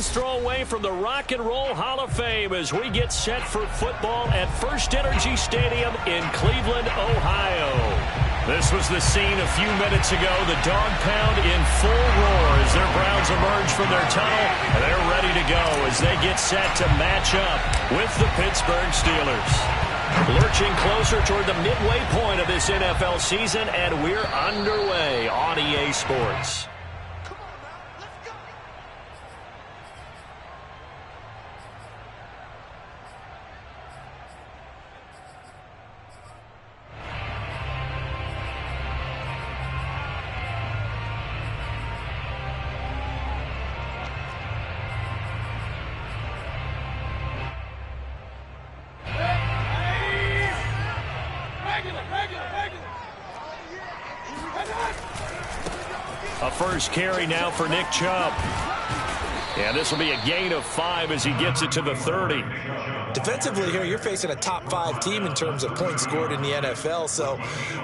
Throw away from the Rock and Roll Hall of Fame as we get set for football at First Energy Stadium in Cleveland, Ohio. This was the scene a few minutes ago. The dog pound in full roar as their Browns emerge from their tunnel. And they're ready to go as they get set to match up with the Pittsburgh Steelers. Lurching closer toward the midway point of this NFL season, and we're underway on EA Sports. A first carry now for Nick Chubb. And this will be a gain of 5 as he gets it to the 30. Defensively here, you're facing a top 5 team in terms of points scored in the NFL. So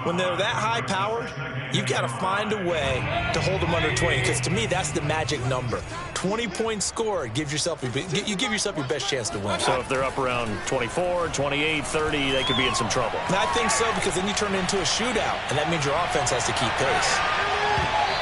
when they're that high-powered, you've got to find a way to hold them under 20. Because to me, that's the magic number. 20 points scored, you give yourself your best chance to win. So if they're up around 24, 28, 30, they could be in some trouble. And I think so, because then you turn it into a shootout, and that means your offense has to keep pace.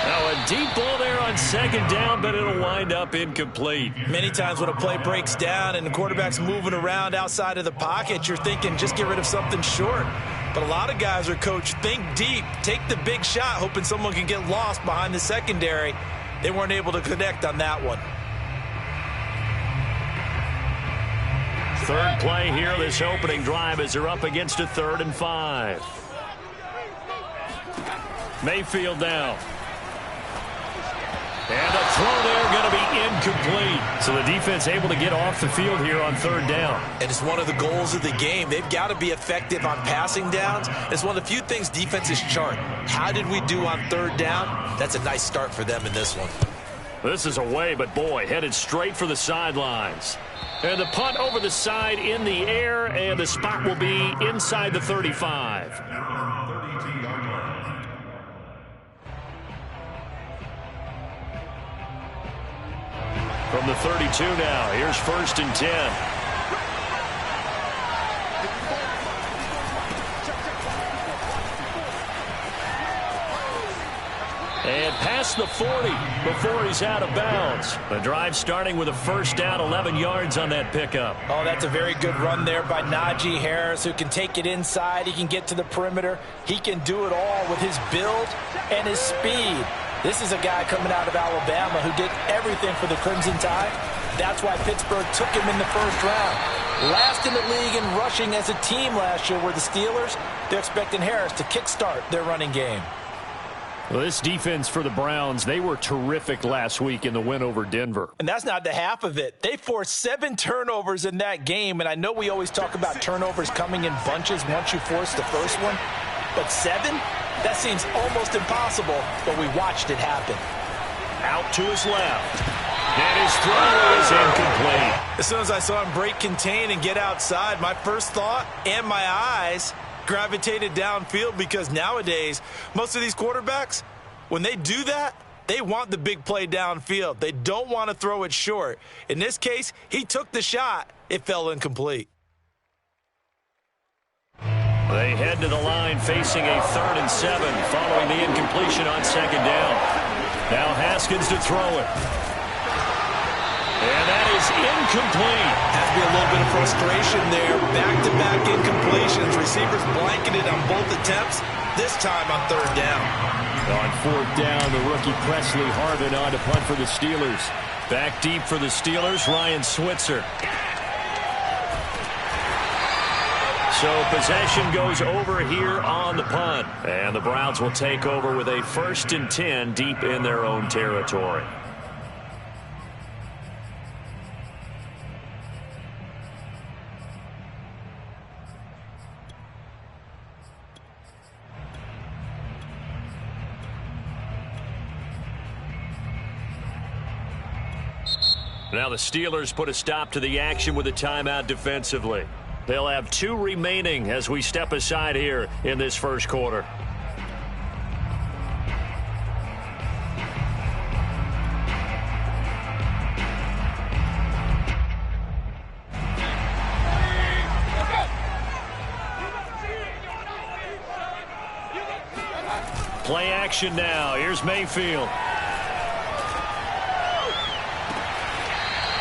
Now a deep ball there on second down, but it'll wind up incomplete. Many times when a play breaks down and the quarterback's moving around outside of the pocket, you're thinking just get rid of something short. But a lot of guys are coached, think deep, take the big shot, hoping someone can get lost behind the secondary. They weren't able to connect on that one. Third play here, this opening drive, as they're up against a 3rd and 5. Mayfield down. And the throw there going to be incomplete. So the defense able to get off the field here on 3rd down. And it's one of the goals of the game. They've got to be effective on passing downs. It's one of the few things defenses chart. How did we do on 3rd down? That's a nice start for them in this one. This is away, but boy, headed straight for the sidelines. And the punt over the side in the air, and the spot will be inside the 35. From the 32 now, here's 1st and 10. And past the 40 before he's out of bounds. The drive starting with a 1st down, 11 yards on that pickup. Oh, that's a very good run there by Najee Harris, who can take it inside. He can get to the perimeter. He can do it all with his build and his speed. This is a guy coming out of Alabama who did everything for the Crimson Tide. That's why Pittsburgh took him in the 1st round. Last in the league in rushing as a team last year were the Steelers. They're expecting Harris to kickstart their running game. Well, this defense for the Browns, they were terrific last week in the win over Denver. And that's not the half of it. They forced 7 turnovers in that game, and I know we always talk about turnovers coming in bunches once you force the first one, but 7? That seems almost impossible, but we watched it happen. Out to his left. And his throw is incomplete. As soon as I saw him break contain and get outside, my first thought and my eyes gravitated downfield, because nowadays, most of these quarterbacks, when they do that, they want the big play downfield. They don't want to throw it short. In this case, he took the shot. It fell incomplete. They head to the line facing a 3rd and 7 following the incompletion on 2nd down. Now Haskins to throw it. And that is incomplete. Has to be a little bit of frustration there. Back-to-back incompletions. Receivers blanketed on both attempts, this time on 3rd down. On 4th down, the rookie Presley Harvin on to punt for the Steelers. Back deep for the Steelers, Ryan Switzer. So possession goes over here on the punt. And the Browns will take over with a 1st and 10 deep in their own territory. Now the Steelers put a stop to the action with a timeout defensively. They'll have 2 remaining as we step aside here in this 1st quarter. Play action now. Here's Mayfield.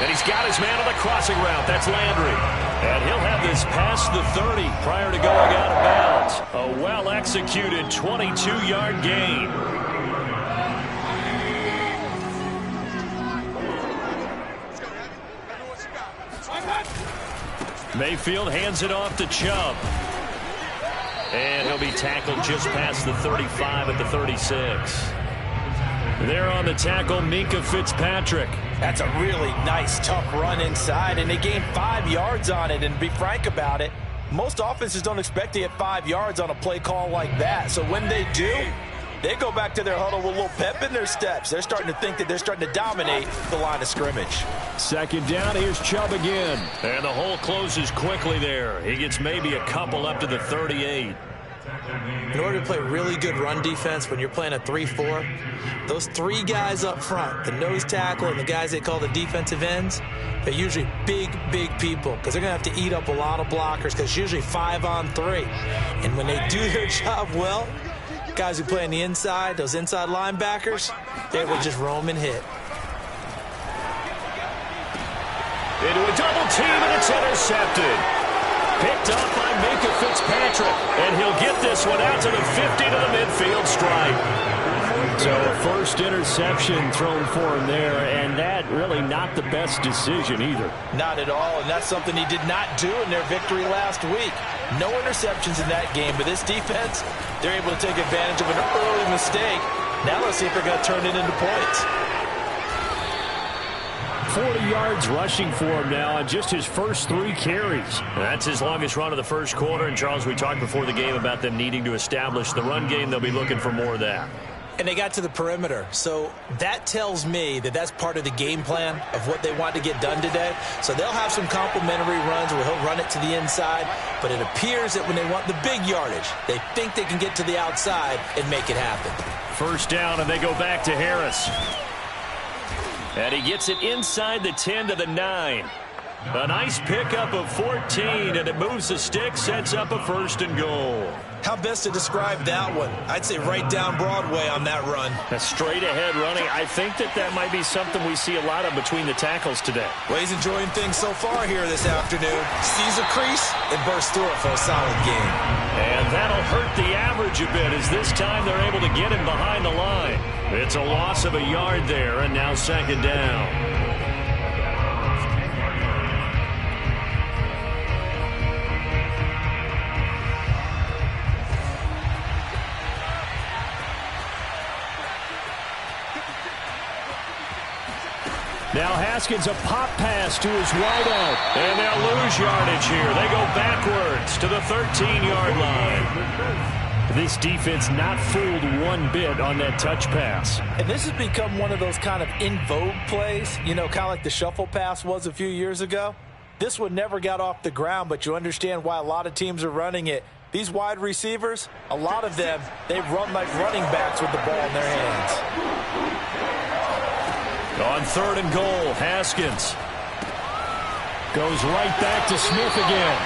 And he's got his man on the crossing route. That's Landry. And he'll have this past the 30 prior to going out of bounds. A well-executed 22-yard gain. Mayfield hands it off to Chubb. And he'll be tackled just past the 35 at the 36. There on the tackle, Minkah Fitzpatrick. That's a really nice, tough run inside, and they gained 5 yards on it. And to be frank about it, most offenses don't expect to get 5 yards on a play call like that. So when they do, they go back to their huddle with a little pep in their steps. They're starting to think that they're starting to dominate the line of scrimmage. Second down, here's Chubb again. And the hole closes quickly there. He gets maybe a couple up to the 38. In order to play really good run defense when you're playing a 3-4, those 3 guys up front, the nose tackle and the guys they call the defensive ends, they're usually big, big people because they're going to have to eat up a lot of blockers because it's usually 5 on 3. And when they do their job well, guys who play on the inside, those inside linebackers, they will just roam and hit. Into a double team, and it's intercepted. Picked up by Minkah Fitzpatrick, and he'll get this one out to the 50 to the midfield stripe. So a first interception thrown for him there, and that really not the best decision either. Not at all, and that's something he did not do in their victory last week. No interceptions in that game, but this defense, they're able to take advantage of an early mistake. Now let's see if they're going to turn it into points. 40 yards rushing for him now on just his first 3 carries. That's his longest run of the first quarter. And, Charles, we talked before the game about them needing to establish the run game. They'll be looking for more of that. And they got to the perimeter. So that tells me that that's part of the game plan of what they want to get done today. So they'll have some complimentary runs where he'll run it to the inside. But it appears that when they want the big yardage, they think they can get to the outside and make it happen. First down, and they go back to Harris. And he gets it inside the 10 to the 9. A nice pickup of 14, and it moves the stick, sets up a first and goal. How best to describe that one? I'd say right down Broadway on that run. A straight-ahead running. I think that might be something we see a lot of between the tackles today. Well, he's enjoying things so far here this afternoon. Sees a crease and bursts through it for a solid game. And that'll hurt the average a bit as this time they're able to get him behind the line. It's a loss of a yard there, and now second down. Now Haskins, a pop pass to his wideout. And they'll lose yardage here. They go backwards to the 13-yard line. This defense not fooled one bit on that touch pass. And this has become one of those kind of in vogue plays, you know, kind of like the shuffle pass was a few years ago. This one never got off the ground, but you understand why a lot of teams are running it. These wide receivers, a lot of them, they run like running backs with the ball in their hands. On third and goal, Haskins goes right back to Smith again.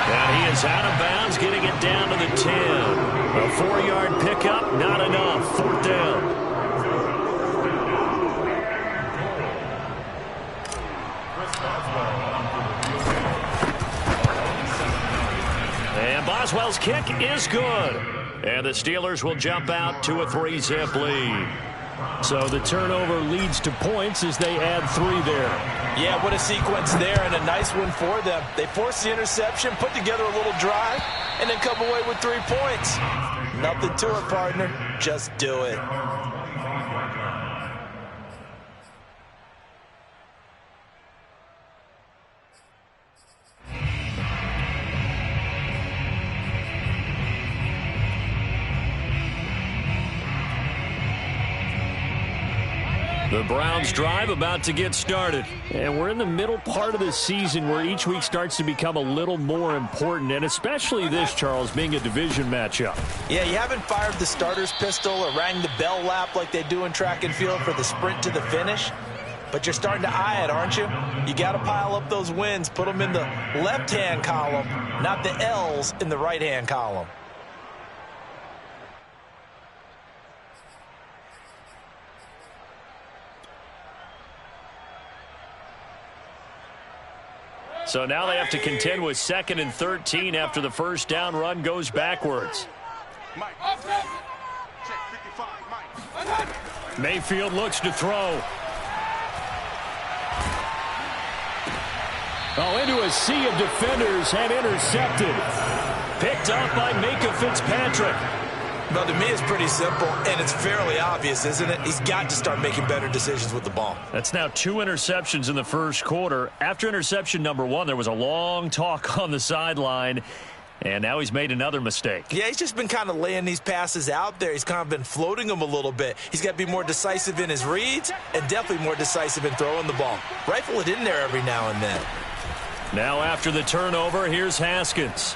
And he is out of bounds, getting it down to the 10. A 4-yard pickup, not enough. Fourth down. And Boswell's kick is good. And the Steelers will jump out to a 3-zip lead. So the turnover leads to points as they add 3 there. Yeah, what a sequence there, and a nice one for them. They force the interception, put together a little drive, and then come away with 3 points. Nothing to it, partner. Just do it. The Browns drive about to get started. And we're in the middle part of the season where each week starts to become a little more important, and especially this, Charles, being a division matchup. Yeah, you haven't fired the starter's pistol or rang the bell lap like they do in track and field for the sprint to the finish. But you're starting to eye it, aren't you? You got to pile up those wins, put them in the left-hand column, not the L's in the right-hand column. So now they have to contend with 2nd and 13 after the first down run goes backwards. Mayfield looks to throw. Oh, into a sea of defenders and intercepted. Picked up by Minkah Fitzpatrick. Well, to me, it's pretty simple, and it's fairly obvious, isn't it? He's got to start making better decisions with the ball. That's now 2 interceptions in the first quarter. After interception number 1, there was a long talk on the sideline, and now he's made another mistake. Yeah, he's just been kind of laying these passes out there. He's kind of been floating them a little bit. He's got to be more decisive in his reads and definitely more decisive in throwing the ball. Rifle it in there every now and then. Now after the turnover, here's Haskins.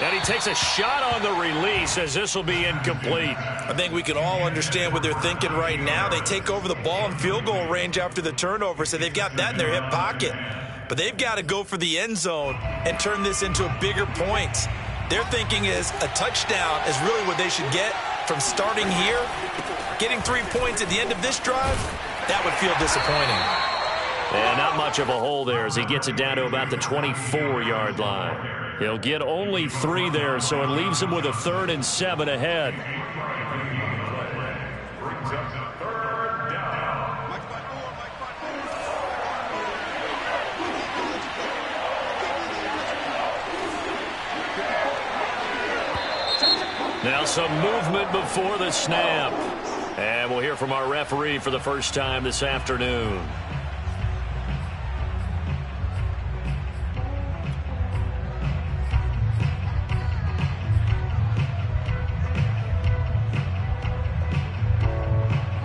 And he takes a shot on the release as this will be incomplete. I think we can all understand what they're thinking right now. They take over the ball in field goal range after the turnover, so they've got that in their hip pocket. But they've got to go for the end zone and turn this into a bigger point. Their thinking is a touchdown is really what they should get from starting here. Getting 3 points at the end of this drive, that would feel disappointing. And not much of a hole there as he gets it down to about the 24-yard line. He'll get only 3 there, so it leaves him with a 3rd and 7 ahead. Now some movement before the snap. And we'll hear from our referee for the first time this afternoon.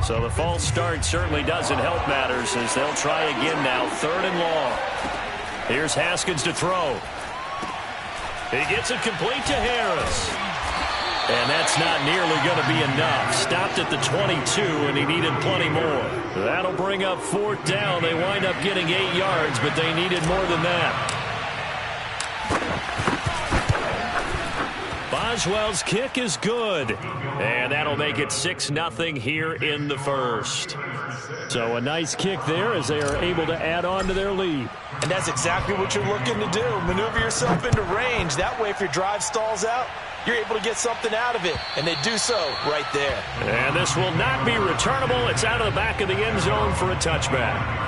So the false start certainly doesn't help matters as they'll try again now. 3rd and long. Here's Haskins to throw. He gets it complete to Harris. And that's not nearly going to be enough. Stopped at the 22, and he needed plenty more. That'll bring up 4th down. They wind up getting 8 yards, but they needed more than that. Boswell's kick is good. And that'll make it 6-0 here in the first. So a nice kick there as they are able to add on to their lead. And that's exactly what you're looking to do. Maneuver yourself into range. That way, if your drive stalls out, you're able to get something out of it. And they do so right there. And this will not be returnable. It's out of the back of the end zone for a touchback.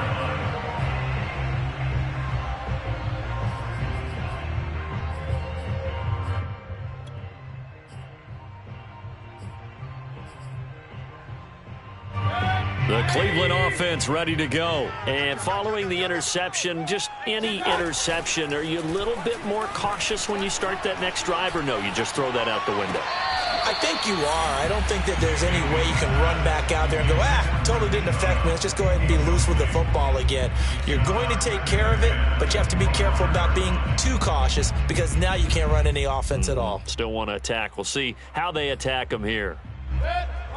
The Cleveland offense ready to go. And following the interception, just any interception, are you a little bit more cautious when you start that next drive, or no, you just throw that out the window? I think you are. I don't think that there's any way you can run back out there and go, totally didn't affect me. Let's just go ahead and be loose with the football again. You're going to take care of it, but you have to be careful about being too cautious because now you can't run any offense at all. Still want to attack. We'll see how they attack them here.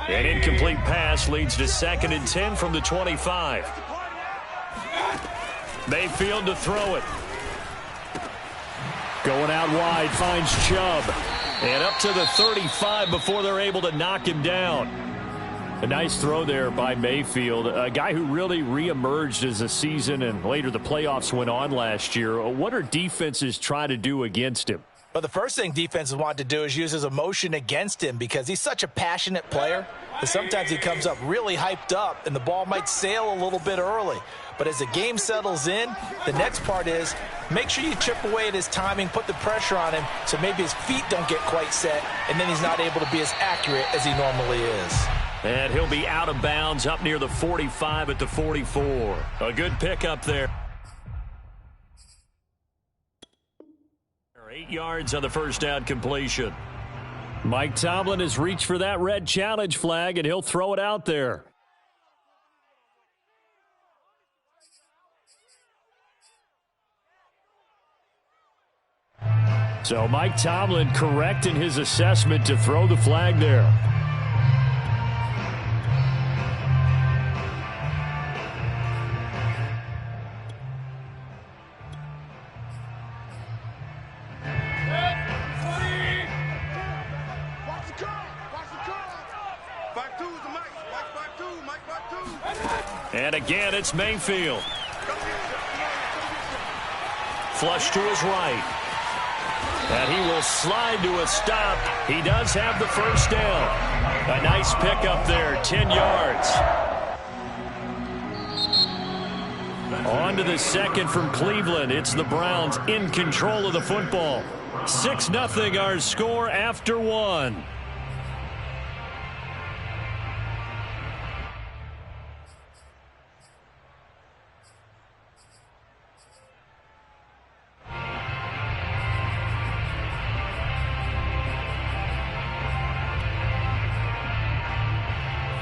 An incomplete pass leads to 2nd and 10 from the 25. Mayfield to throw it. Going out wide, finds Chubb. And up to the 35 before they're able to knock him down. A nice throw there by Mayfield, a guy who really reemerged as the season and later the playoffs went on last year. What are defenses trying to do against him? Well, the first thing defenses want to do is use his emotion against him because he's such a passionate player that sometimes he comes up really hyped up and the ball might sail a little bit early. But as the game settles in, the next part is make sure you chip away at his timing, put the pressure on him so maybe his feet don't get quite set, and then he's not able to be as accurate as he normally is. And he'll be out of bounds up near the 45 at the 44. A good pickup there. 8 yards on the first down completion. Mike Tomlin has reached for that red challenge flag, and he'll throw it out there. So Mike Tomlin correct in his assessment to throw the flag there. And again, it's Mayfield. Flush to his right. And he will slide to a stop. He does have the first down. A nice pickup there, 10 yards. On to the second from Cleveland. It's the Browns in control of the football. 6-0 our score after one.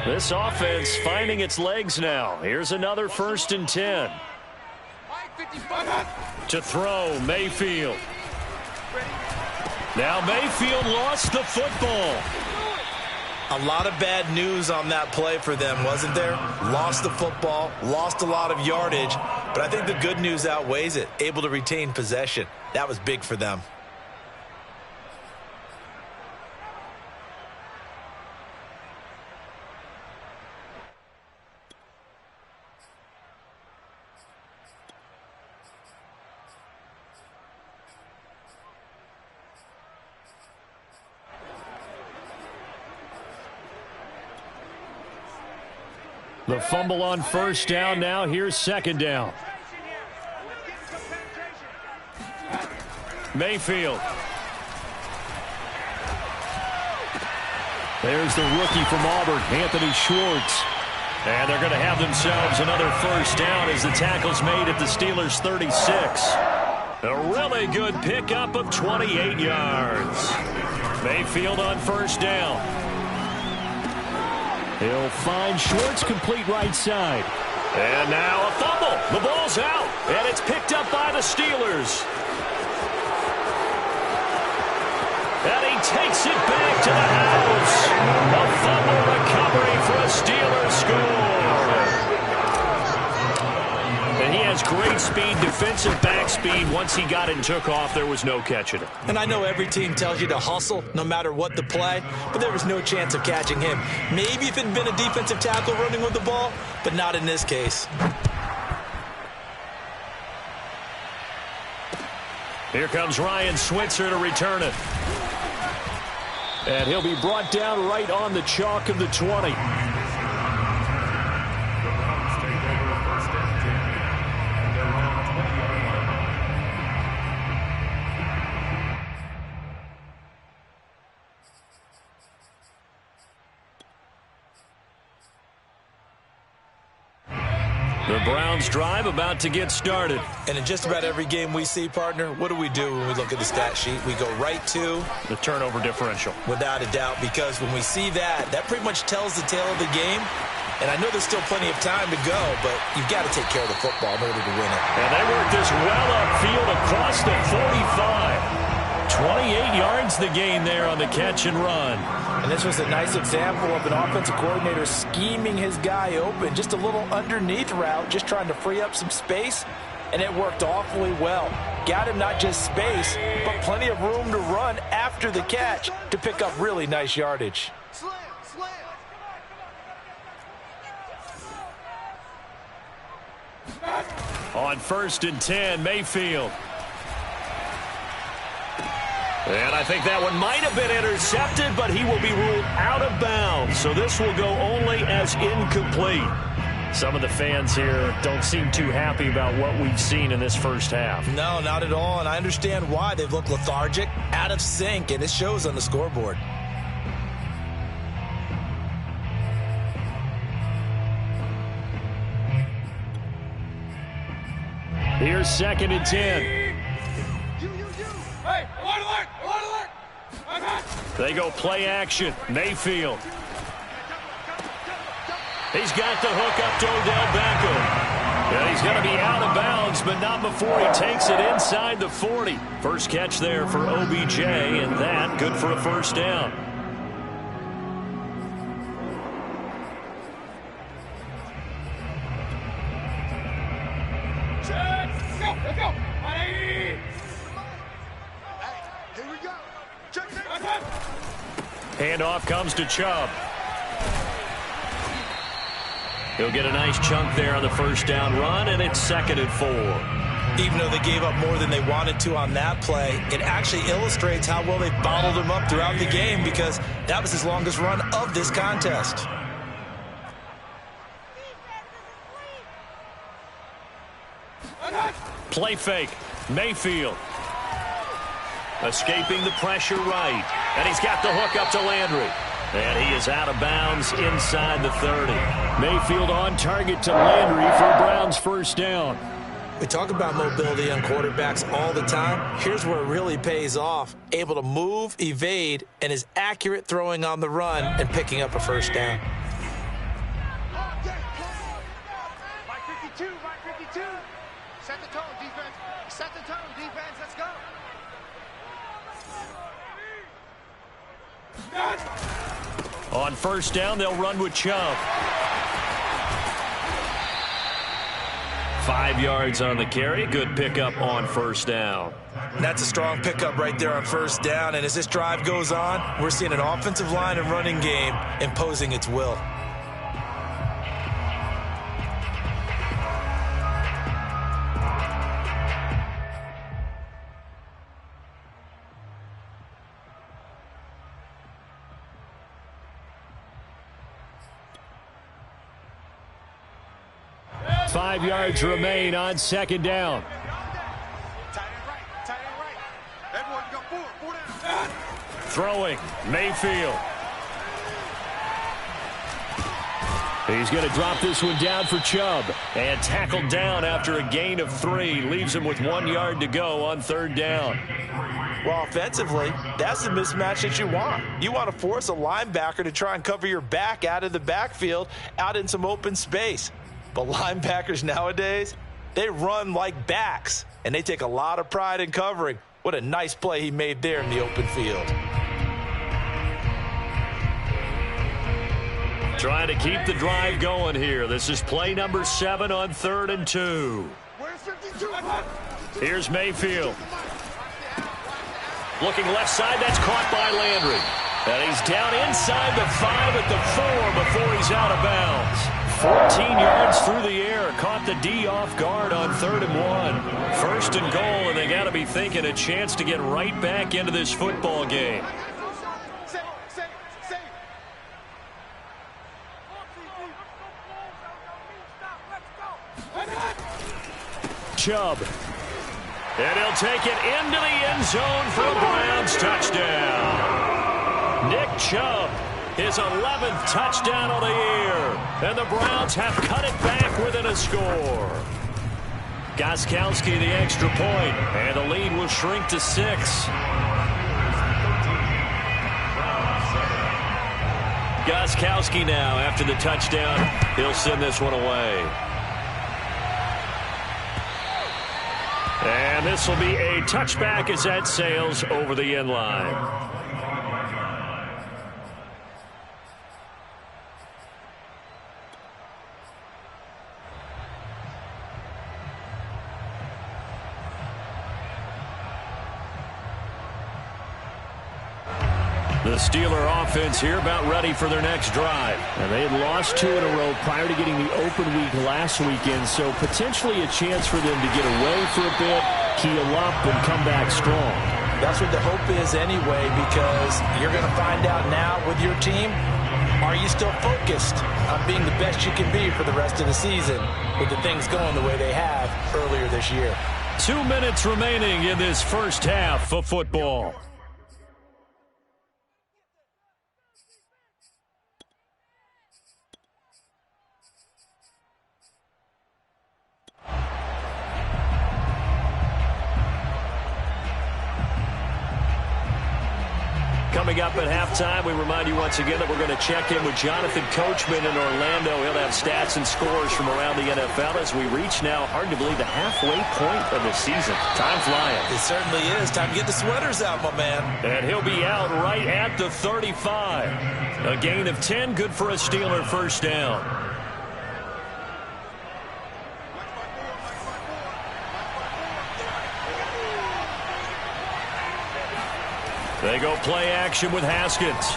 This offense finding its legs now. Here's another 1st and 10. To throw, Mayfield. Now Mayfield lost the football. A lot of bad news on that play for them, wasn't there? Lost the football, lost a lot of yardage, but I think the good news outweighs it. Able to retain possession. That was big for them. The fumble on 1st down. Now here's 2nd down. Mayfield. There's the rookie from Auburn, Anthony Schwartz. And they're going to have themselves another 1st down as the tackle's made at the Steelers' 36. A really good pickup of 28 yards. Mayfield on 1st down. He'll find Schwartz, complete right side. And now a fumble. The ball's out, and it's picked up by the Steelers. And he takes it back to the house. A fumble recovery for a Steelers score. And he has great speed, defensive back speed. Once he got it and took off, there was no catching it. And I know every team tells you to hustle no matter what the play, but there was no chance of catching him. Maybe if it had been a defensive tackle running with the ball, but not in this case. Here comes Ryan Switzer to return it. And he'll be brought down right on the chalk of the 20. The Browns drive about to get started. And in just about every game we see, partner, what do we do when we look at the stat sheet? We go right to the turnover differential. Without a doubt, because when we see that, that pretty much tells the tale of the game. And I know there's still plenty of time to go, but you've got to take care of the football in order to win it. And they work this well upfield across the 45. 28 yards the gain there on the catch and run. And this was a nice example of an offensive coordinator scheming his guy open. Just a little underneath route, just trying to free up some space, and it worked awfully well. Got him not just space, but plenty of room to run after the catch to pick up really nice yardage. On 1st and 10, Mayfield. And I think that one might have been intercepted, but he will be ruled out of bounds. So this will go only as incomplete. Some of the fans here don't seem too happy about what we've seen in this first half. No, not at all, and I understand why. They've looked lethargic, out of sync, and it shows on the scoreboard. Here's 2nd and 10. They go play action. Mayfield. He's got the hook up to Odell Beckham. And he's going to be out of bounds, but not before he takes it inside the 40. First catch there for OBJ, and that good for a 1st down. Let's go. Handoff comes to Chubb. He'll get a nice chunk there on the 1st down run, and it's 2nd and 4. Even though they gave up more than they wanted to on that play, it actually illustrates how well they bottled him up throughout the game because that was his longest run of this contest. Play fake. Mayfield. Escaping the pressure right. And he's got the hook up to Landry. And he is out of bounds inside the 30. Mayfield on target to Landry for Browns first down. We talk about mobility on quarterbacks all the time. Here's where it really pays off. Able to move, evade, and is accurate throwing on the run and picking up a first down. Mike 52, Mike 52. Set the tone, defense. Set the tone, defense. Let's go. On first down, they'll run with Chubb. 5 yards on the carry. Good pickup on first down. And that's a strong pickup right there on first down. And as this drive goes on, we're seeing an offensive line and running game imposing its will. Five yards remain on second down. Tight end right, tight end right. Everyone, you got four down. Throwing, Mayfield. He's going to drop this one down for Chubb. And tackled down after a gain of 3. Leaves him with 1 yard to go on third down. Well, offensively, that's the mismatch that you want. You want to force a linebacker to try and cover your back out of the backfield, out in some open space. But linebackers nowadays, they run like backs, and they take a lot of pride in covering. What a nice play he made there in the open field. Trying to keep the drive going here. This is play number 7 on 3rd and 2. Where's 52? Here's Mayfield. Looking left side, that's caught by Landry. And he's down inside the 5 at the 4 before he's out of bounds. 14 yards through the air. Caught the D off guard on 3rd and 1. First and goal, and they got to be thinking a chance to get right back into this football game. Chubb. And he'll take it into the end zone for a Browns touchdown. Nick Chubb, his 11th touchdown of the year. And the Browns have cut it back within a score. Gostkowski the extra point, and the lead will shrink to 6. Gostkowski now, after the touchdown, he'll send this one away. And this will be a touchback as that sails over the end line. The Steeler offense here about ready for their next drive. And they had lost 2 in a row prior to getting the open week last weekend, so potentially a chance for them to get away for a bit, keel up, and come back strong. That's what the hope is anyway, because you're going to find out now with your team, are you still focused on being the best you can be for the rest of the season with the things going the way they have earlier this year? 2 minutes remaining in this first half of football. Coming up at halftime, we remind you once again that we're going to check in with Jonathan Coachman in Orlando. He'll have stats and scores from around the NFL as we reach now, hard to believe, the halfway point of the season. Time flying. It certainly is. Time to get the sweaters out, my man. And he'll be out right at the 35. A gain of 10, good for a Steeler first down. They go play action with Haskins.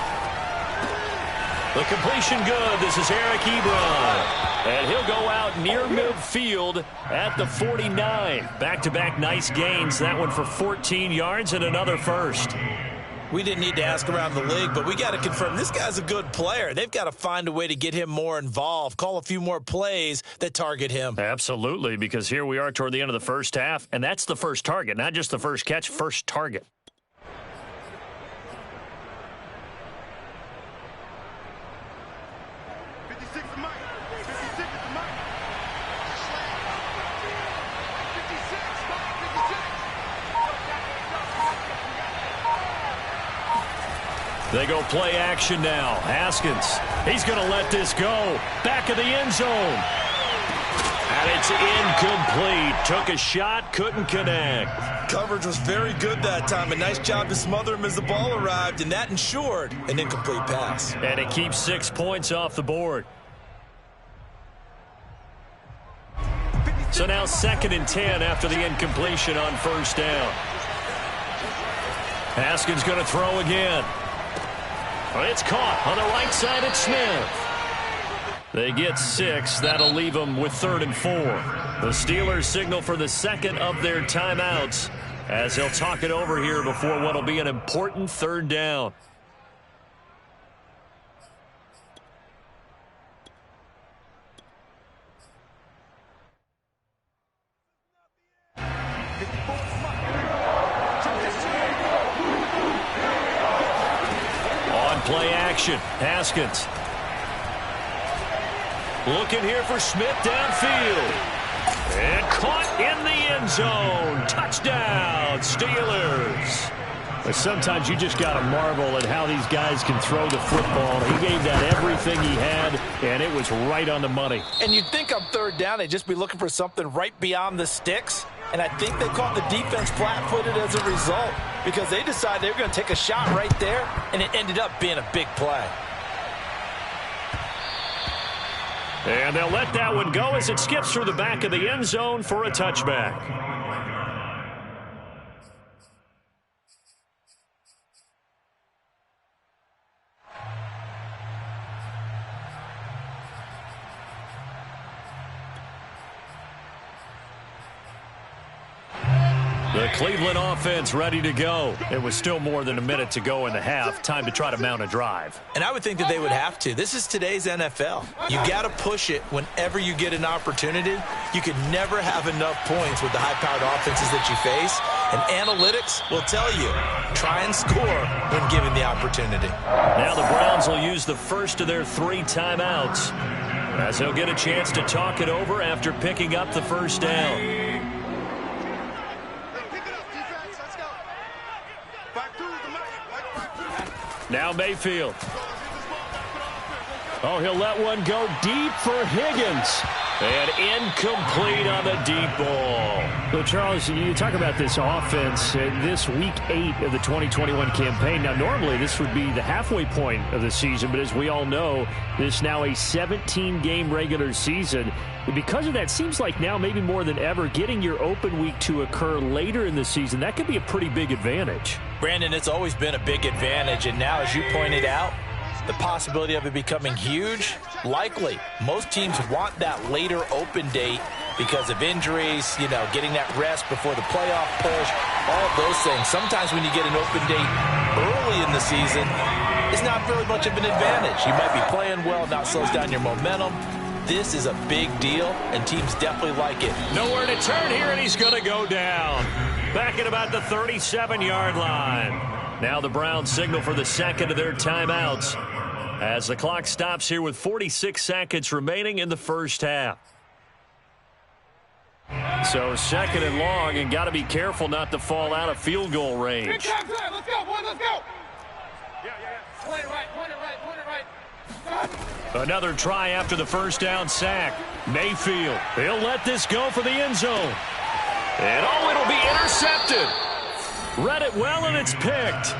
The completion good. This is Eric Ebron. And he'll go out near midfield at the 49. Back-to-back nice gains. That one for 14 yards and another first. We didn't need to ask around the league, but we got to confirm this guy's a good player. They've got to find a way to get him more involved, call a few more plays that target him. Absolutely, because here we are toward the end of the first half, and that's the first target, not just the first catch, first target. They go play action now. Haskins, he's going to let this go. Back of the end zone. And it's incomplete. Took a shot, couldn't connect. Coverage was very good that time. A nice job to smother him as the ball arrived, and that ensured an incomplete pass. And it keeps 6 points off the board. So now 2nd and 10 after the incompletion on first down. Haskins going to throw again. It's caught on the right side at Smith. They get 6. That'll leave them with 3rd and 4. The Steelers signal for the second of their timeouts as they'll talk it over here before what will be an important 3rd down. Play action. Haskins. Looking here for Smith downfield. And caught in the end zone. Touchdown, Steelers. But sometimes you just got to marvel at how these guys can throw the football. He gave that everything he had, and it was right on the money. And you'd think on 3rd down they'd just be looking for something right beyond the sticks. And I think they caught the defense flat-footed as a result because they decided they were going to take a shot right there, and it ended up being a big play. And they'll let that one go as it skips through the back of the end zone for a touchback. The Cleveland offense ready to go. It was still more than a minute to go in the half. Time to try to mount a drive. And I would think that they would have to. This is today's NFL. You got to push it whenever you get an opportunity. You can never have enough points with the high-powered offenses that you face. And analytics will tell you, try and score when given the opportunity. Now the Browns will use the first of their 3 timeouts as they'll get a chance to talk it over after picking up the first down. Now Mayfield. Oh, he'll let one go deep for Higgins. And incomplete on the deep ball. Well, Charles, you talk about this offense, this week 8 of the 2021 campaign. Now, normally this would be the halfway point of the season, but as we all know, this is now a 17-game regular season. And because of that, seems like now maybe more than ever, getting your open week to occur later in the season, that could be a pretty big advantage. Brandon, it's always been a big advantage, and now, as you pointed out, the possibility of it becoming huge, likely. Most teams want that later open date because of injuries, you know, getting that rest before the playoff push, all of those things. Sometimes when you get an open date early in the season, it's not really much of an advantage. You might be playing well, not slows down your momentum. This is a big deal, and teams definitely like it. Nowhere to turn here, and he's going to go down. Back at about the 37-yard line. Now the Browns signal for the second of their timeouts as the clock stops here with 46 seconds remaining in the first half. So 2nd and long, and got to be careful not to fall out of field goal range. Let's go, boy, let's go. Yeah. Point it right. Another try after the first down sack. Mayfield, he'll let this go for the end zone. And it'll be intercepted. Read it well, and it's picked.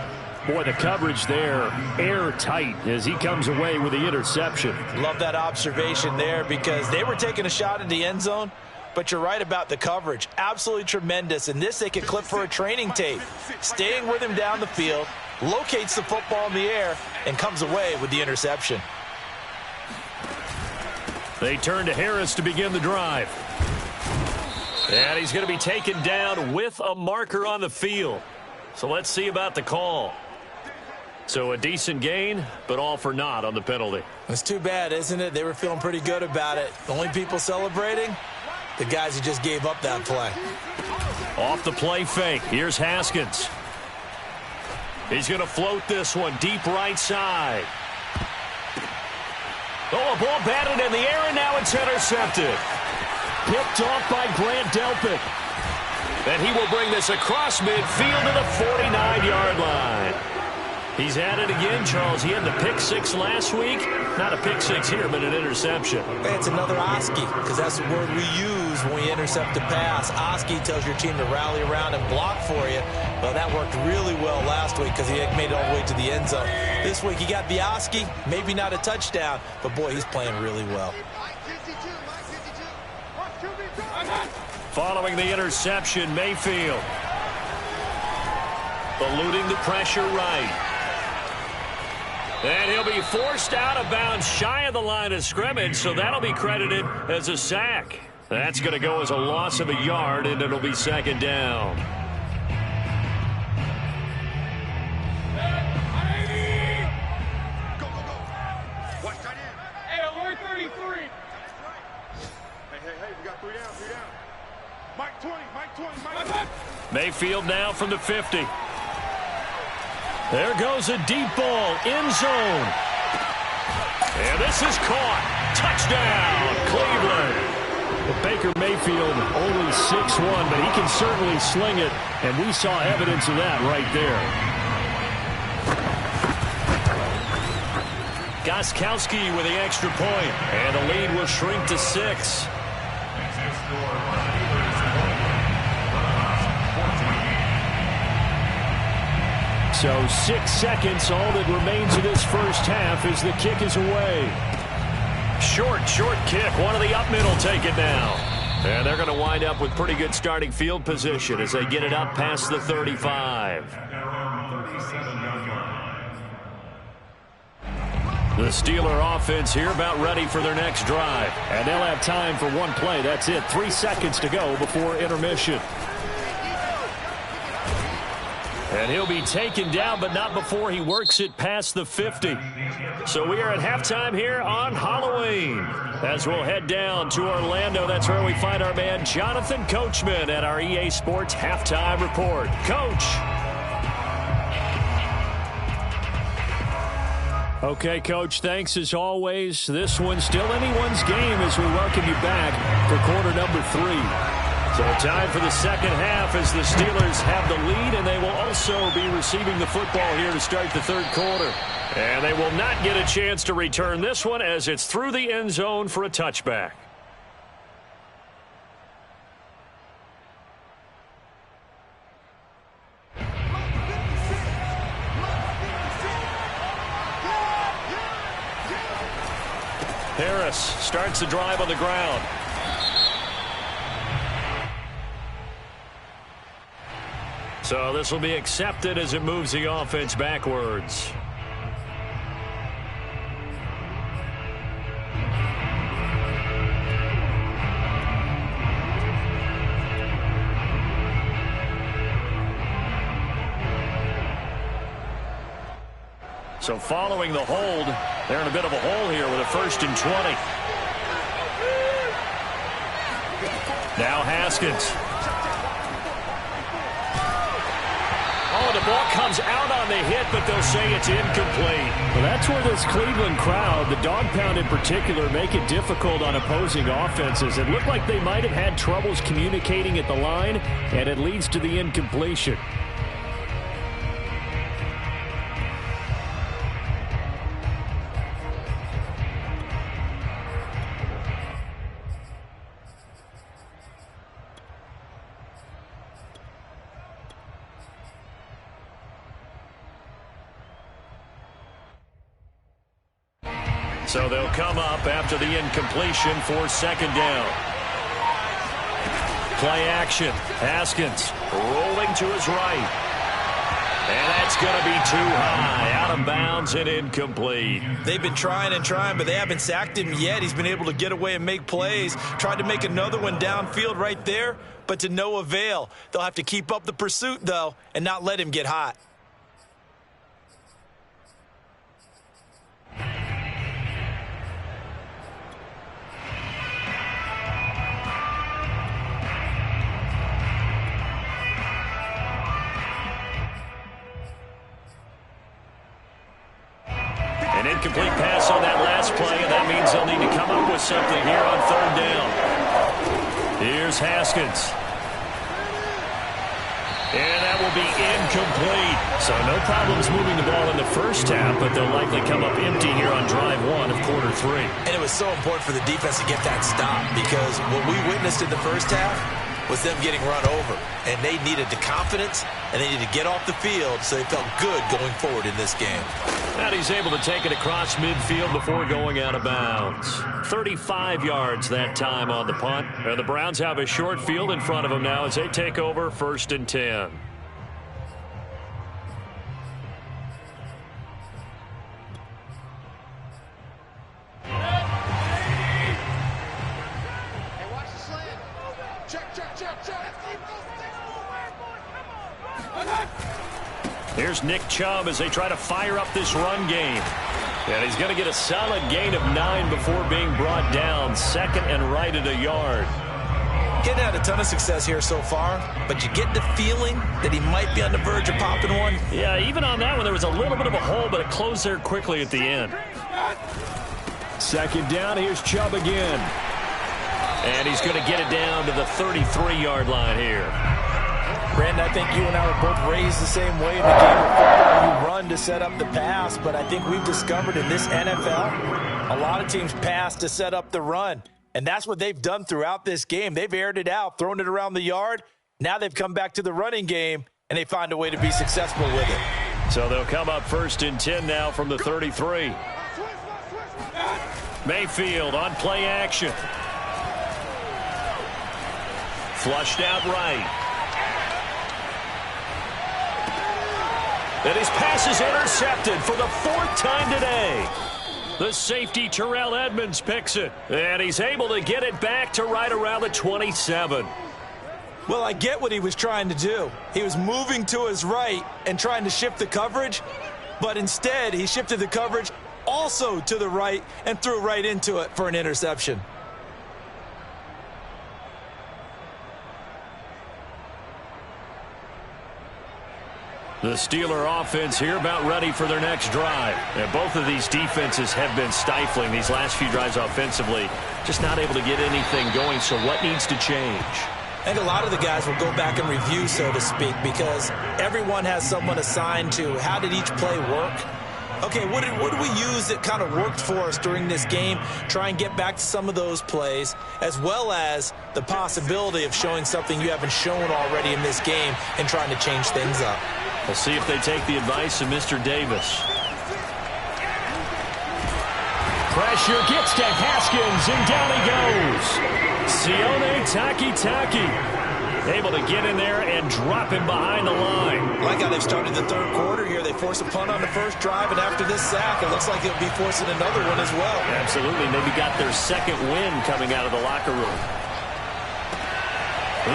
Boy, the coverage there, airtight as he comes away with the interception. Love that observation there because they were taking a shot in the end zone, but you're right about the coverage. Absolutely tremendous. And this they could clip for a training tape. Staying with him down the field, locates the football in the air, and comes away with the interception. They turn to Harris to begin the drive. And he's going to be taken down with a marker on the field. So let's see about the call. So a decent gain, but all for naught on the penalty. It's too bad, isn't it? They were feeling pretty good about it. The only people celebrating, the guys who just gave up that play. Off the play fake. Here's Haskins. He's going to float this one deep right side. Oh, a ball batted in the air, and now it's intercepted. Picked off by Grant Delpit. And he will bring this across midfield to the 49-yard line. He's at it again, Charles. He had the pick six last week. Not a pick six here, but an interception. Hey, it's another Oski, because that's the word we use when we intercept a pass. Oski tells your team to rally around and block for you. Well, that worked really well last week because he made it all the way to the end zone. This week he got the Oski, maybe not a touchdown, but boy, he's playing really well. Following the interception, Mayfield eluding the pressure right. And he'll be forced out of bounds shy of the line of scrimmage, so that'll be credited as a sack. That's going to go as a loss of a yard, and it'll be second down. Go, go, go. Watch tight end. Hey, alert 33. Hey, we got three down. Mike 20, Mike 20. Mayfield now from the 50. There goes a deep ball, end zone. And this is caught. Touchdown, Cleveland. Well, Baker Mayfield only 6'1", but he can certainly sling it, and we saw evidence of that right there. Gostkowski with the extra point, and the lead will shrink to 6. So 6 seconds, all that remains of this first half as the kick is away. Short kick. One of the up middle take it now. And they're going to wind up with pretty good starting field position as they get it up past the 35. The Steeler offense here about ready for their next drive. And they'll have time for one play. That's it. 3 seconds to go before intermission. And he'll be taken down, but not before he works it past the 50. So we are at halftime here on Halloween. As we'll head down to Orlando, that's where we find our man Jonathan Coachman at our EA Sports Halftime Report. Coach. Okay, Coach, thanks as always. This one's still anyone's game as we welcome you back for quarter number 3. So time for the second half as the Steelers have the lead, and they will also be receiving the football here to start the third quarter. And they will not get a chance to return this one as it's through the end zone for a touchback. Harris starts the drive on the ground. So this will be accepted as it moves the offense backwards. So following the hold, they're in a bit of a hole here with a 1st and 20. Now Haskins. Oh, the ball comes out on the hit, but they'll say it's incomplete. Well, that's where this Cleveland crowd, the dog pound in particular, make it difficult on opposing offenses. It looked like they might have had troubles communicating at the line, and it leads to the incompletion. So they'll come up after the incompletion for second down. Play action. Haskins rolling to his right. And that's going to be too high, out of bounds and incomplete. They've been trying and trying, but they haven't sacked him yet. He's been able to get away and make plays. Tried to make another one downfield right there, but to no avail. They'll have to keep up the pursuit, though, and not let him get hot. An incomplete pass on that last play, and that means they'll need to come up with something here on third down. Here's Haskins. And that will be incomplete. So no problems moving the ball in the first half, but they'll likely come up empty here on drive one of quarter three. And it was so important for the defense to get that stop, because what we witnessed in the first half was them getting run over. And they needed the confidence, and they needed to get off the field, so they felt good going forward in this game. And he's able to take it across midfield before going out of bounds. 35 yards that time on the punt. And the Browns have a short field in front of them now as they take over 1st and 10. Here's Nick Chubb as they try to fire up this run game. And he's going to get a solid gain of 9 before being brought down. 2nd and right at a yard. Getting had a ton of success here so far, but you get the feeling that he might be on the verge of popping one. Yeah, even on that one, there was a little bit of a hole, but it closed there quickly at the end. 2nd down, here's Chubb again. And he's going to get it down to the 33-yard line here. Brandon, I think you and I were both raised the same way in the game of football. You run to set up the pass, but I think we've discovered in this NFL, a lot of teams pass to set up the run. And that's what they've done throughout this game. They've aired it out, thrown it around the yard. Now they've come back to the running game, and they find a way to be successful with it. So they'll come up 1st and 10 now from the 33. Mayfield on play action. Flushed out right. And his pass is intercepted for the 4th time today. The safety, Terrell Edmonds, picks it. And he's able to get it back to right around the 27. Well, I get what he was trying to do. He was moving to his right and trying to shift the coverage, but instead he shifted the coverage also to the right and threw right into it for an interception. The Steeler offense here about ready for their next drive. And both of these defenses have been stifling these last few drives offensively. Just not able to get anything going, so what needs to change? I think a lot of the guys will go back and review, so to speak, because everyone has someone assigned to how did each play work. Okay, what did we use that kind of worked for us during this game? Try and get back to some of those plays, as well as the possibility of showing something you haven't shown already in this game and trying to change things up. We'll see if they take the advice of Mr. Davis. Pressure gets to Haskins, and down he goes. Sione Takitaki able to get in there and drop him behind the line. Like how they've started the 3rd quarter here. They force a punt on the first drive, and after this sack, it looks like they'll be forcing another one as well. Absolutely. Maybe got their 2nd win coming out of the locker room.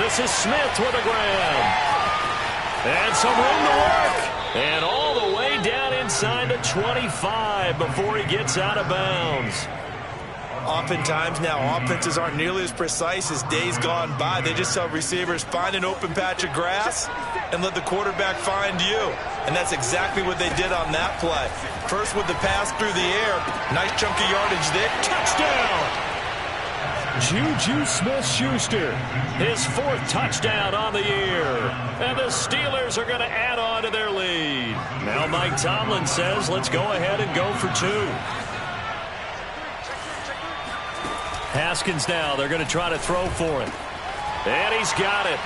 This is Smith with a grab. And some room to work. And all the way down inside the 25 before he gets out of bounds. Oftentimes now, offenses aren't nearly as precise as days gone by. They just tell receivers, find an open patch of grass and let the quarterback find you. And that's exactly what they did on that play. First with the pass through the air. Nice chunk of yardage there. Touchdown! Juju Smith-Schuster, his 4th touchdown on the year. And the Steelers are going to add on to their lead. Now Mike Tomlin says, let's go ahead and go for 2. Haskins now, they're going to try to throw for it. And he's got it.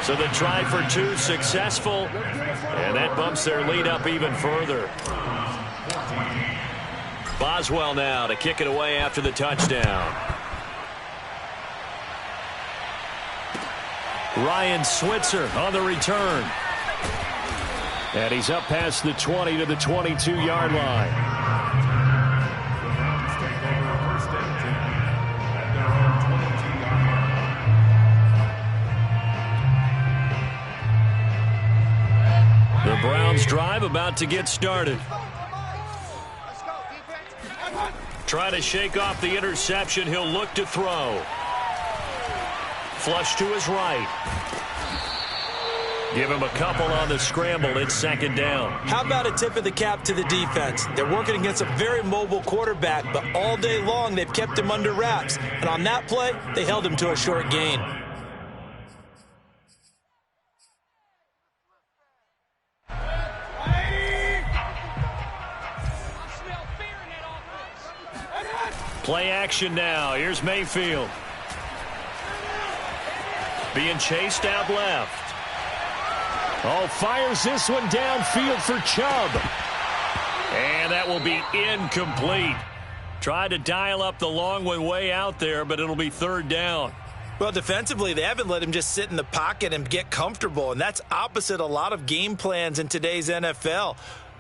So the try for 2 successful. And that bumps their lead up even further. Boswell now to kick it away after the touchdown. Ryan Switzer on the return. And he's up past the 20 to the 22-yard line. The Browns drive about to get started. Trying to shake off the interception. He'll look to throw. Flush to his right. Give him a couple on the scramble. It's second down. How about a tip of the cap to the defense? They're working against a very mobile quarterback, but all day long they've kept him under wraps. And on that play, they held him to a short gain. Play action now. Here's Mayfield. Being chased out left. Oh, fires this one downfield for Chubb. And that will be incomplete. Tried to dial up the long one way out there, but it'll be third down. Well, defensively, they haven't let him just sit in the pocket and get comfortable, and that's opposite a lot of game plans in today's NFL.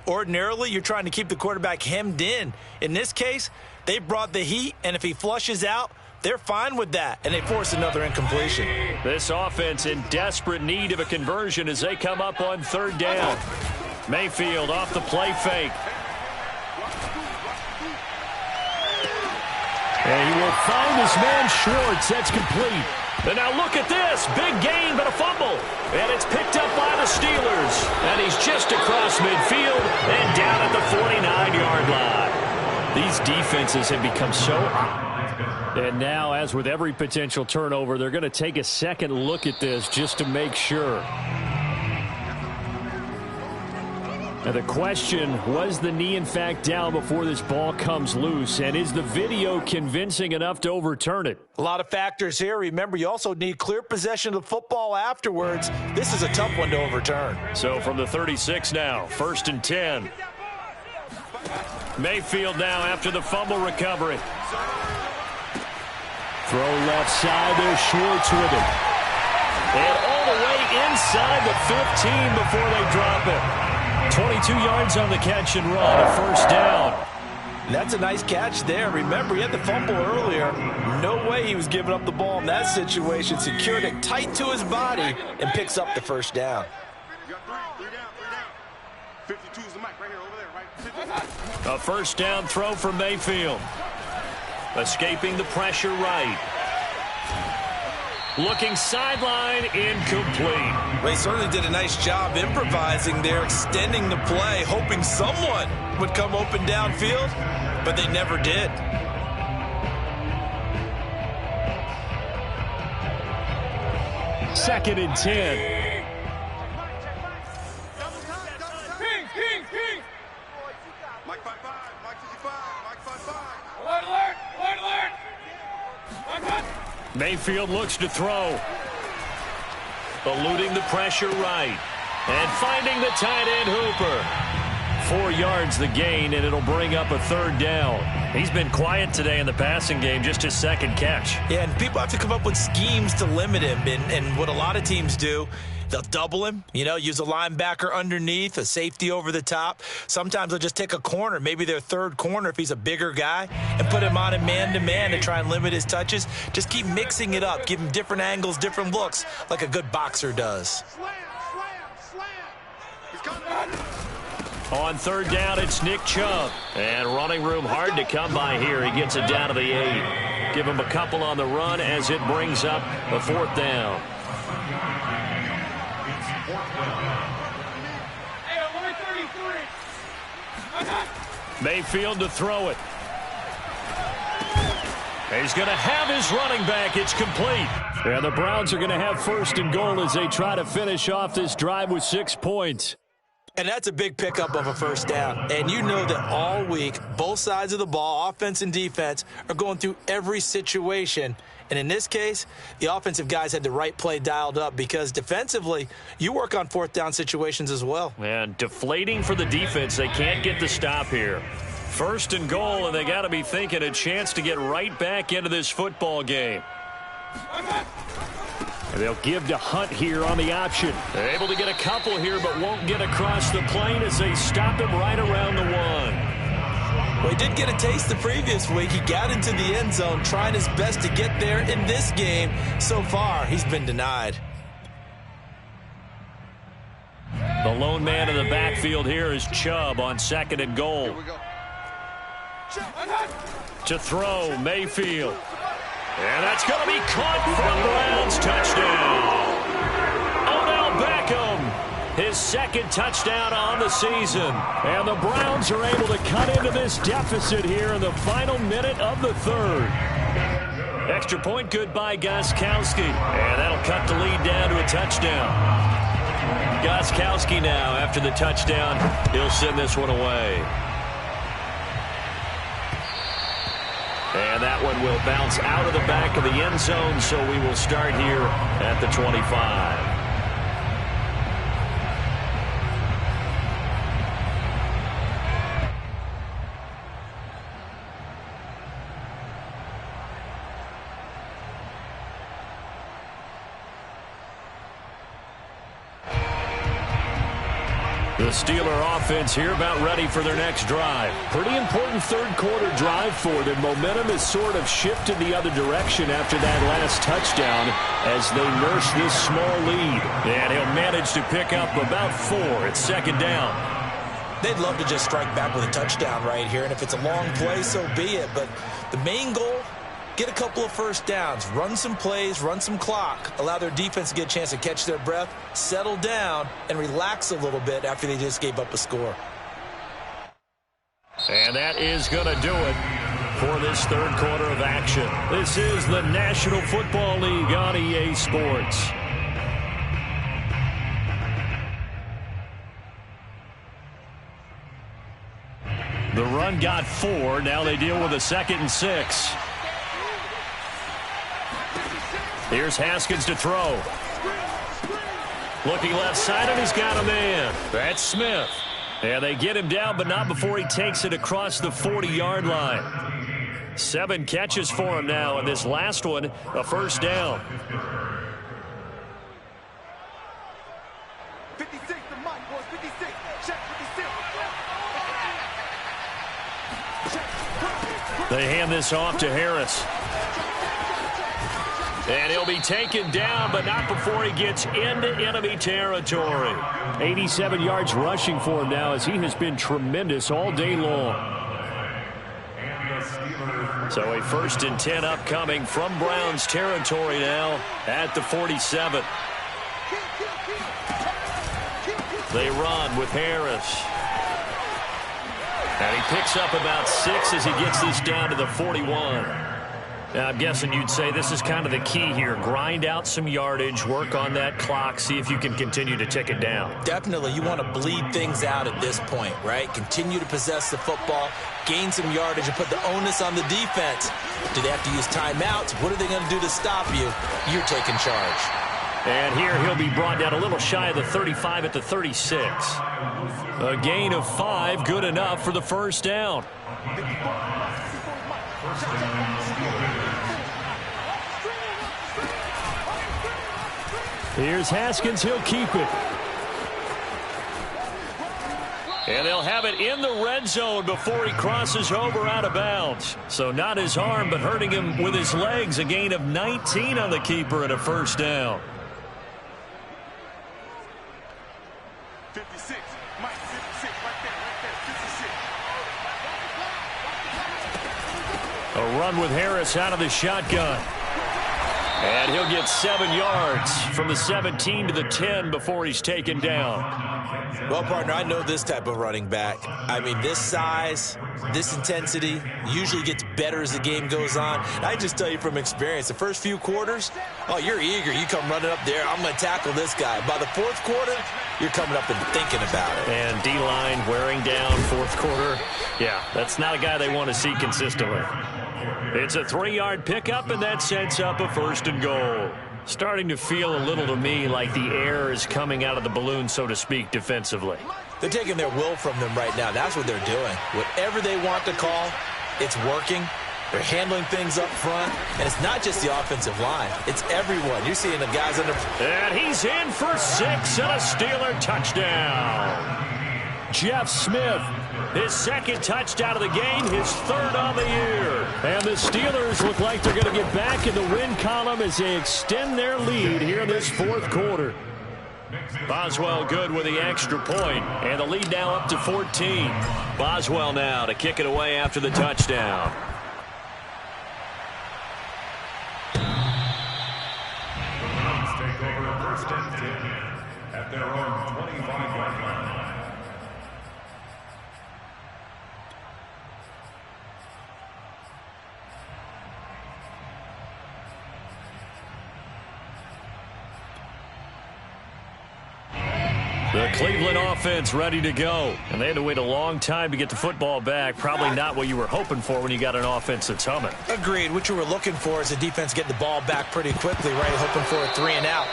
Ordinarily, you're trying to keep the quarterback hemmed in. In this case, they brought the heat, and if he flushes out, they're fine with that, and they force another incompletion. This offense in desperate need of a conversion as they come up on third down. Mayfield off the play fake. And he will find his man Schwartz. That's complete. And now look at this. Big gain, but a fumble. And it's picked up by the Steelers. And he's just across midfield and down at the 49-yard line. These defenses have become so... And now, as with every potential turnover, they're going to take a second look at this just to make sure. Now the question, was the knee in fact down before this ball comes loose? And is the video convincing enough to overturn it? A lot of factors here. Remember, you also need clear possession of the football afterwards. This is a tough one to overturn. So from the 36 now, 1st and 10. Mayfield now after the fumble recovery. Throw left side, there's Schwartz with it. And all the way inside the 15 before they drop it. 22 yards on the catch and run, a first down. And that's a nice catch there. Remember, he had the fumble earlier. No way he was giving up the ball in that situation. Secured it tight to his body and picks up the first down. You got three down. 52 is the mic right here, over there, right? 52. A first down throw for Mayfield. Escaping the pressure right. Looking sideline, incomplete. Well, he certainly did a nice job improvising there, extending the play, hoping someone would come open downfield, but they never did. Second and 10. Mike 5-5, Mike 55, Mike 5-5. Mayfield looks to throw. Eluding the pressure right. And finding the tight end Hooper. 4 yards the gain, and it'll bring up a third down. He's been quiet today in the passing game, just his second catch. Yeah, and people have to come up with schemes to limit him. And what a lot of teams do, they'll double him, use a linebacker underneath, a safety over the top. Sometimes they'll just take a corner, maybe their third corner if he's a bigger guy, and put him on a man-to-man to try and limit his touches. Just keep mixing it up. Give him different angles, different looks, like a good boxer does. Slam. He's coming. On third down, it's Nick Chubb. And running room hard to come by here. He gets it down to the 8. Give him a couple on the run as it brings up a fourth down. Mayfield to throw it. He's going to have his running back. It's complete. And the Browns are going to have first and goal as they try to finish off this drive with 6 points. And that's a big pickup of a first down. And you know that all week, both sides of the ball, offense and defense, are going through every situation. And in this case, the offensive guys had the right play dialed up because defensively, you work on fourth down situations as well. And deflating for the defense. They can't get the stop here. First and goal, and they got to be thinking a chance to get right back into this football game. And they'll give to Hunt here on the option. They're able to get a couple here, but won't get across the plane as they stop him right around the 1. Well, he did get a taste the previous week. He got into the end zone, trying his best to get there in this game. So far, he's been denied. The lone man in the backfield here is Chubb on 2nd and goal. To throw, Mayfield. And that's going to be caught from Browns. Touchdown. Odell Beckham, his 2nd touchdown on the season. And the Browns are able to cut into this deficit here in the final minute of the 3rd. Extra point good by Gostkowski. And that'll cut the lead down to a touchdown. Gostkowski now, after the touchdown, he'll send this one away. And that one will bounce out of the back of the end zone, so we will start here at the 25. The Steeler offense here about ready for their next drive. Pretty important 3rd quarter drive for them. Momentum has sort of shifted the other direction after that last touchdown as they nurse this small lead. And he'll manage to pick up about 4 at 2nd down. They'd love to just strike back with a touchdown right here, and if it's a long play, so be it. But the main goal, get a couple of first downs, run some plays, run some clock, allow their defense to get a chance to catch their breath, settle down, and relax a little bit after they just gave up a score. And that is going to do it for this 3rd quarter of action. This is the National Football League on EA Sports. The run got 4. Now they deal with a 2nd and 6. Here's Haskins to throw. Looking left side, and he's got a man. That's Smith. And they get him down, but not before he takes it across the 40-yard line. 7 catches for him now, and this last one, a first down. 56, the mic, boys, 56. Check 56. They hand this off to Harris. And he'll be taken down, but not before he gets into enemy territory. 87 yards rushing for him now as he has been tremendous all day long. So a 1st and 10 upcoming from Browns territory now at the 47. They run with Harris. And he picks up about 6 as he gets this down to the 41. Now, I'm guessing you'd say this is kind of the key here. Grind out some yardage, work on that clock, see if you can continue to tick it down. Definitely, you want to bleed things out at this point, right? Continue to possess the football, gain some yardage, and put the onus on the defense. Do they have to use timeouts? What are they going to do to stop you? You're taking charge. And here he'll be brought down a little shy of the 35 at the 36. A gain of 5, good enough for the first down. Here's Haskins. He'll keep it. And they'll have it in the red zone before he crosses over out of bounds. So not his arm, but hurting him with his legs. A gain of 19 on the keeper and a first down. 56. Mike, 56. Right there, 56. A run with Harris out of the shotgun. And he'll get 7 yards from the 17 to the 10 before he's taken down. Well, partner, I know this type of running back. I mean, this size, this intensity usually gets better as the game goes on. I just tell you from experience, the first few quarters, oh, you're eager. You come running up there, I'm going to tackle this guy. By the 4th quarter, you're coming up and thinking about it. And D-line wearing down 4th quarter. Yeah, that's not a guy they want to see consistently. It's a 3-yard pickup, and that sets up a 1st and goal. Starting to feel a little to me like the air is coming out of the balloon, so to speak, defensively. They're taking their will from them right now. That's what they're doing. Whatever they want to call, it's working. They're handling things up front, and it's not just the offensive line. It's everyone. You're seeing the guys under. And he's in for 6 and a Steeler touchdown. Jeff Smith, his second touchdown of the game, his third on the year. And the Steelers look like they're going to get back in the win column as they extend their lead here in this fourth quarter. Boswell good with the extra point, and the lead now up to 14. Boswell now to kick it away after the touchdown. Take over first and 10 at their own 25-yard line. The Cleveland offense ready to go. And they had to wait a long time to get the football back. Probably not what you were hoping for when you got an offense that's humming. Agreed. What you were looking for is the defense getting the ball back pretty quickly, right? Hoping for a 3 and out.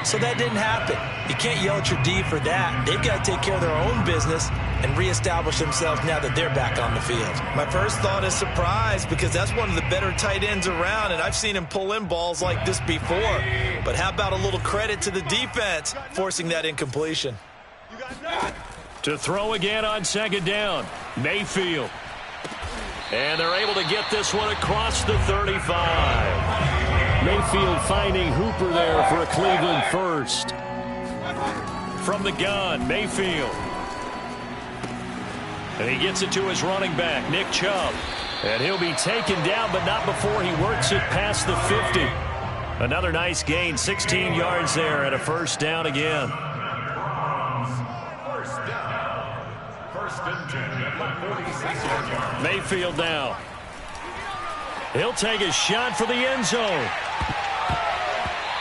So that didn't happen. You can't yell at your D for that. They've got to take care of their own business and reestablish themselves now that they're back on the field. My first thought is surprise, because that's one of the better tight ends around, and I've seen him pull in balls like this before. But how about a little credit to the defense forcing that incompletion? To throw again on second down, Mayfield. And they're able to get this one across the 35. Mayfield finding Hooper there for a Cleveland first. From the gun, Mayfield. And he gets it to his running back, Nick Chubb. And he'll be taken down, but not before he works it past the 50. Another nice gain, 16 yards there, and a first down again. First and 10 at the 46-yard line. Mayfield now. He'll take a shot for the end zone.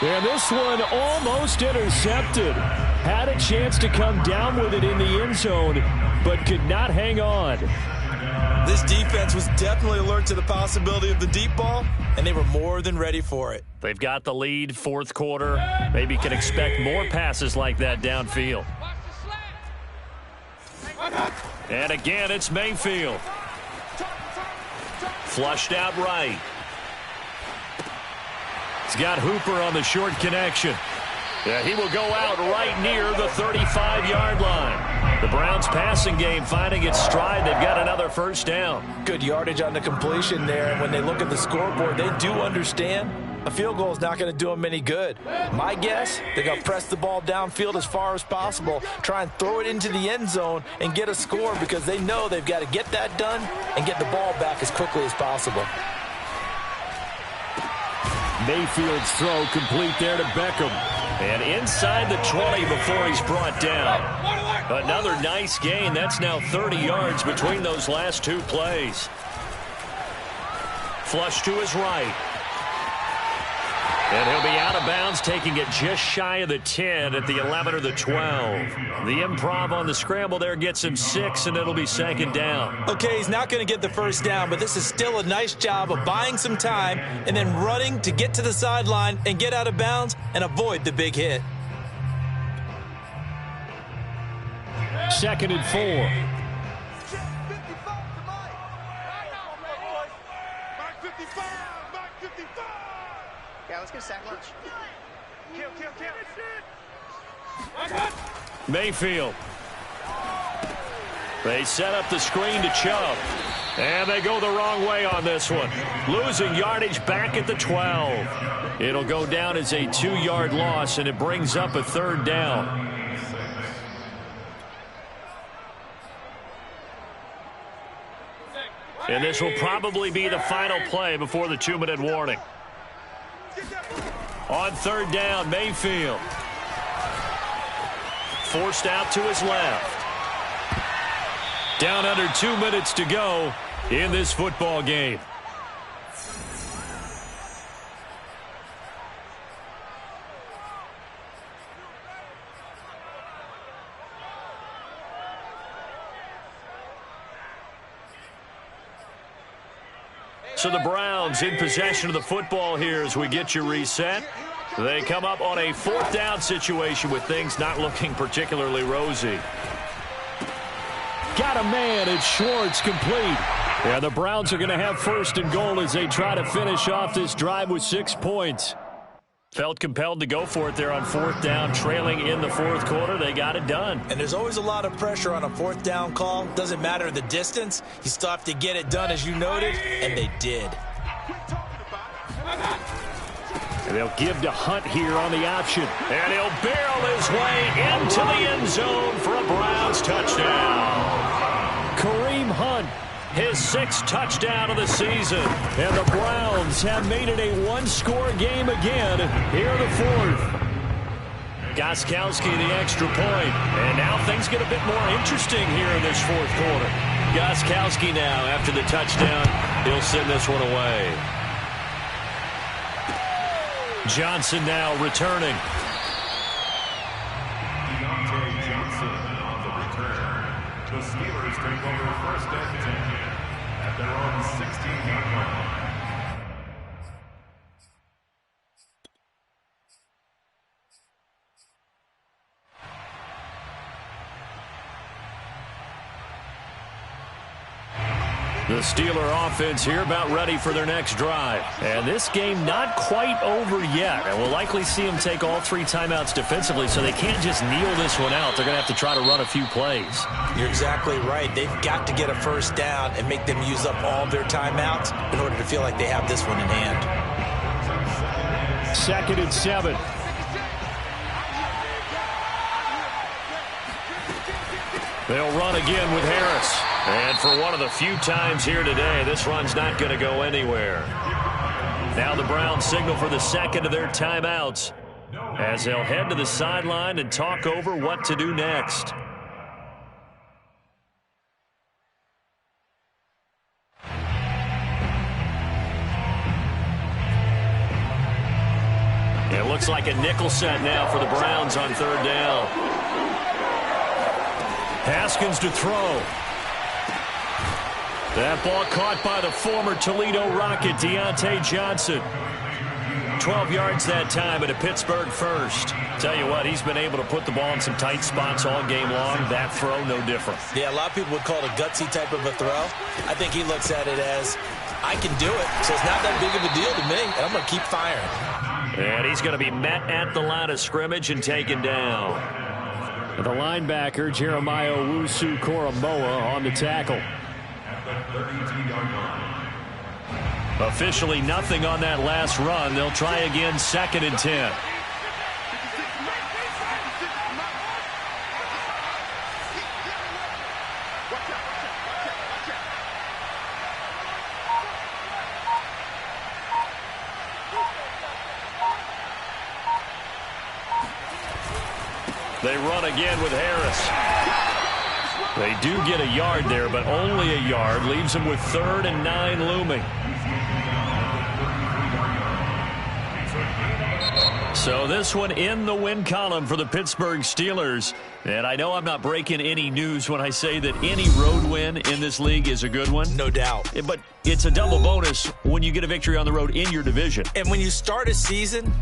And this one almost intercepted. Had a chance to come down with it in the end zone, but could not hang on. This defense was definitely alert to the possibility of the deep ball, and they were more than ready for it. They've got the lead, fourth quarter. Maybe can expect more passes like that downfield. And again, it's Mayfield. Flushed out right. He's got Hooper on the short connection. Yeah, he will go out right near the 35-yard line. The Browns passing game finding its stride. They've got another first down. Good yardage on the completion there. And when they look at the scoreboard, they do understand a field goal is not going to do them any good. My guess, they're going to press the ball downfield as far as possible, try and throw it into the end zone and get a score, because they know they've got to get that done and get the ball back as quickly as possible. Mayfield's throw complete there to Beckham. And inside the 20 before he's brought down. Another nice gain. That's now 30 yards between those last two plays. Flush to his right. And he'll be out of bounds, taking it just shy of the 10 at the 11 or the 12. The improv on the scramble there gets him 6, and it'll be second down. Okay, he's not going to get the first down, but this is still a nice job of buying some time and then running to get to the sideline and get out of bounds and avoid the big hit. Second and 4. Yeah, let's get a sack lunch. Kill. Mayfield. They set up the screen to Chubb. And they go the wrong way on this one. Losing yardage back at the 12. It'll go down as a 2-yard loss, and it brings up a third down. And this will probably be the final play before the 2-minute warning. On third down, Mayfield. Forced out to his left. Down under 2 minutes to go in this football game. So the Browns in possession of the football here as we get you reset. They come up on a fourth down situation with things not looking particularly rosy. Got a man, it's Schwartz complete. Yeah, the Browns are going to have first and goal as they try to finish off this drive with 6 points. Felt compelled to go for it there on fourth down, trailing in the fourth quarter. They got it done. And there's always a lot of pressure on a fourth down call. Doesn't matter the distance. You still have to get it done, as you noted, and they did. And they'll give to Hunt here on the option. And he'll barrel his way into the end zone for a Browns touchdown. Kareem Hunt, his 6th touchdown of the season. And the Browns have made it a one-score game again here in the fourth. Gostkowski the extra point. And now things get a bit more interesting here in this fourth quarter. Gostkowski now, after the touchdown, he'll send this one away. Johnson now returning. Deontay Johnson on the return. The Steelers take over first and 10 at their own 16-yard line. The Steeler offense here about ready for their next drive. And this game not quite over yet. And we'll likely see them take all 3 timeouts defensively, so they can't just kneel this one out. They're going to have to try to run a few plays. You're exactly right. They've got to get a first down and make them use up all their timeouts in order to feel like they have this one in hand. 2nd and 7. They'll run again with Harris. And for one of the few times here today, this run's not going to go anywhere. Now the Browns signal for the 2nd of their timeouts as they'll head to the sideline and talk over what to do next. It looks like a nickel set now for the Browns on 3rd down. Haskins to throw. That ball caught by the former Toledo Rocket, Deontay Johnson. 12 yards that time at a Pittsburgh first. Tell you what, he's been able to put the ball in some tight spots all game long. That throw, no different. Yeah, a lot of people would call it a gutsy type of a throw. I think he looks at it as, I can do it, so it's not that big of a deal to me, and I'm going to keep firing. And he's going to be met at the line of scrimmage and taken down. And the linebacker, Jeremiah Owusu-Koramoah, on the tackle. Officially nothing on that last run. They'll try again, 2nd and 10. They run again with Harris. They do get a yard there, but only a yard. Leaves them with 3rd and 9 looming. So this one in the win column for the Pittsburgh Steelers. And I know I'm not breaking any news when I say that any road win in this league is a good one. No doubt. But it's a double bonus when you get a victory on the road in your division. And when you start a season